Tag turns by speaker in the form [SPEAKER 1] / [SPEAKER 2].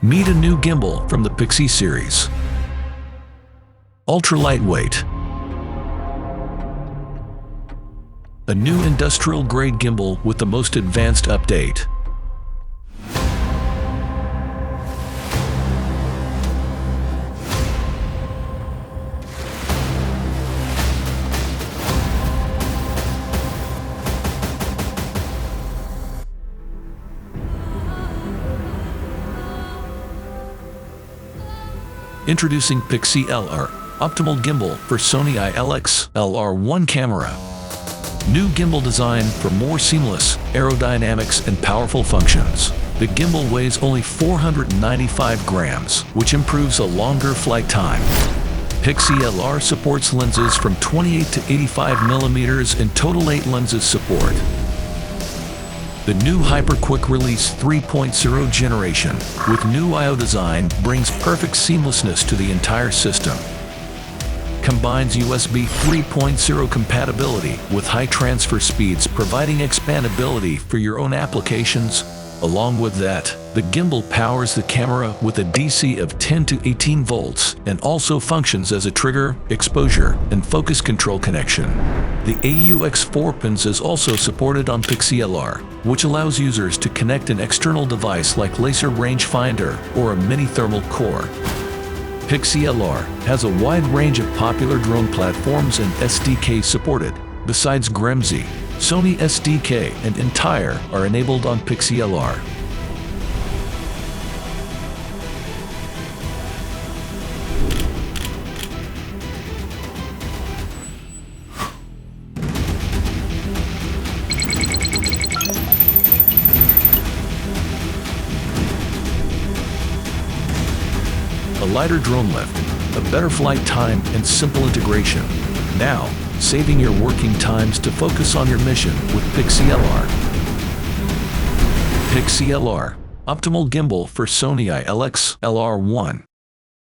[SPEAKER 1] Meet a new gimbal from the Pixy series. Ultra lightweight. A new industrial-grade gimbal with the most advanced update. Introducing Pixy LR, optimal gimbal for Sony ILX-LR1 camera. New gimbal design for more seamless aerodynamics and powerful functions. The gimbal weighs only 495 grams, which improves a longer flight time. Pixy LR supports lenses from 28 to 85 millimeters and total 8 lenses support. The new Hyper Quick Release 3.0 generation with new I/O design brings perfect seamlessness to the entire system. Combines USB 3.0 compatibility with high transfer speeds, providing expandability for your own applications. Along with that, the gimbal powers the camera with a DC of 10 to 18 volts and also functions as a trigger, exposure, and focus control connection. The AUX4 pins is also supported on Pixy LR, which allows users to connect an external device like laser rangefinder or a mini thermal core. Pixy LR has a wide range of popular drone platforms and SDK supported. Besides GREMSY, Sony SDK and Entire are enabled on Pixy LR. A lighter drone lift, a better flight time, and simple integration. Now, saving your working times to focus on your mission with Pixy LR. Pixy LR, optimal gimbal for Sony ILX-LR1.